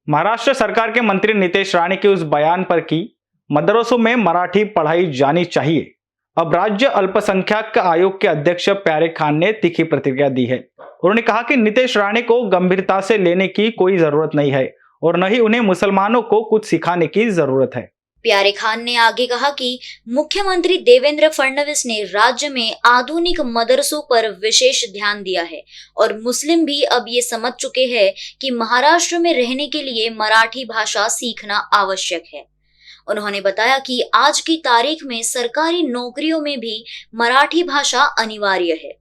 महाराष्ट्र सरकार के मंत्री नीतेश राणे के उस बयान पर कि मदरसों में मराठी पढ़ाई जानी चाहिए, अब राज्य अल्पसंख्यक आयोग के अध्यक्ष प्यारे खान ने तीखी प्रतिक्रिया दी है। उन्होंने कहा कि नीतेश राणे को गंभीरता से लेने की कोई जरूरत नहीं है और न ही उन्हें मुसलमानों को कुछ सिखाने की जरूरत है। प्यारे खान ने आगे कहा कि मुख्यमंत्री देवेंद्र फडणवीस ने राज्य में आधुनिक मदरसों पर विशेष ध्यान दिया है और मुस्लिम भी अब ये समझ चुके हैं कि महाराष्ट्र में रहने के लिए मराठी भाषा सीखना आवश्यक है। उन्होंने बताया कि आज की तारीख में सरकारी नौकरियों में भी मराठी भाषा अनिवार्य है।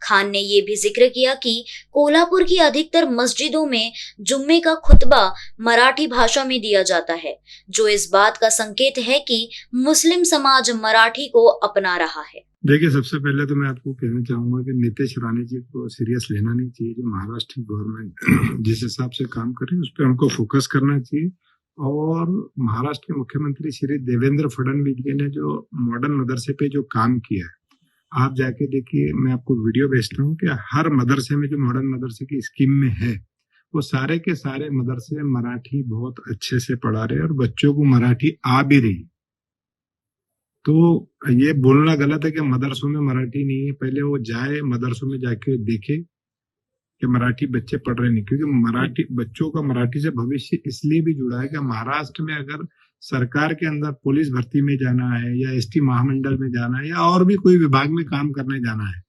खान ने ये भी जिक्र किया कि कोल्हापुर की अधिकतर मस्जिदों में जुम्मे का खुतबा मराठी भाषा में दिया जाता है, जो इस बात का संकेत है कि मुस्लिम समाज मराठी को अपना रहा है। देखिए, सबसे पहले तो मैं आपको कहना चाहूंगा कि नीतेश राणे जी को सीरियस लेना नहीं चाहिए। जो महाराष्ट्र गवर्नमेंट जिस हिसाब से काम कर रही है उस पर हमको फोकस करना चाहिए। और महाराष्ट्र के मुख्यमंत्री श्री देवेंद्र फडणवीस जी ने जो मॉडर्न मदरसे पे जो काम किया है, आप जाके देखिए, मैं आपको वीडियो भेजता हूँ कि हर मदरसे में जो मॉडर्न मदरसे की स्कीम में है वो सारे के सारे मदरसे मराठी बहुत अच्छे से पढ़ा रहे हैं और बच्चों को मराठी आ भी रही। तो ये बोलना गलत है कि मदरसों में मराठी नहीं है। पहले वो जाए मदरसों में जाके देखे कि मराठी बच्चे पढ़ रहे नहीं, क्योंकि मराठी बच्चों का मराठी से भविष्य इसलिए भी जुड़ा है कि महाराष्ट्र में अगर सरकार के अंदर पुलिस भर्ती में जाना है या एसटी महामंडल में जाना है या और भी कोई विभाग में काम करने जाना है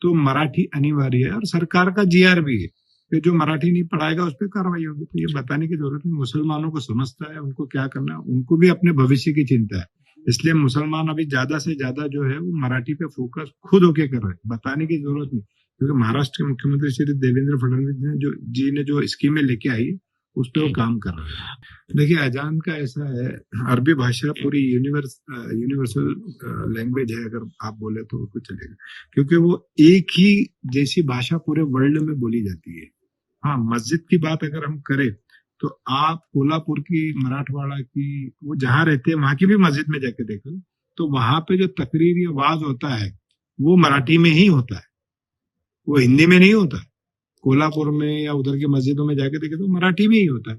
तो मराठी अनिवार्य है और सरकार का जीआर भी है कि जो मराठी नहीं पढ़ाएगा उस पर कार्रवाई होगी। तो ये बताने की जरूरत नहीं, मुसलमानों को समझता है उनको क्या करना है, उनको भी अपने भविष्य की चिंता है। इसलिए मुसलमान अभी ज्यादा से ज्यादा जो है वो मराठी पे फोकस खुद होके कर रहे हैं, बताने की जरूरत नहीं। क्योंकि महाराष्ट्र के मुख्यमंत्री श्री देवेंद्र फडणवीस ने जो स्कीमें लेके आई उस पर वो काम कर रहे हैं। देखिए, अजान का ऐसा है, अरबी भाषा पूरी यूनिवर्सल लैंग्वेज है, अगर आप बोले तो कुछ चलेगा, क्योंकि वो एक ही जैसी भाषा पूरे वर्ल्ड में बोली जाती है। हाँ, मस्जिद की बात अगर हम करें तो आप कोल्हापुर की, मराठवाड़ा की, वो जहाँ रहते हैं वहां की भी मस्जिद में जाके देखो तो वहां पे जो तकरीरी आवाज होता है वो मराठी में ही होता है, वो हिंदी में नहीं होता। कोल्हापुर में या उधर की मस्जिदों में जाके देखे तो मराठी में ही होता है,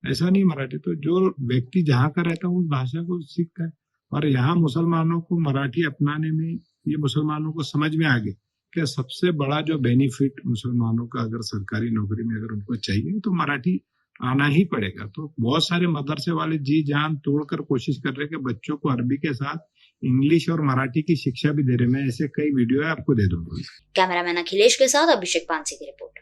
ऐसा नहीं मराठी। तो जो व्यक्ति जहाँ का रहता है उस भाषा को सीखता है। और यहाँ मुसलमानों को मराठी अपनाने में, ये मुसलमानों को समझ में आ गया कि सबसे बड़ा जो बेनिफिट मुसलमानों का अगर सरकारी नौकरी में अगर उनको चाहिए तो मराठी आना ही पड़ेगा। तो बहुत सारे मदरसे वाले जी जान तोड़कर कोशिश कर रहे हैं कि बच्चों को अरबी के साथ इंग्लिश और मराठी की शिक्षा भी दे रहे। मैं ऐसे कई वीडियो आपको दे दूंगा। कैमरामैन अखिलेश के साथ अभिषेक पानसी की रिपोर्ट।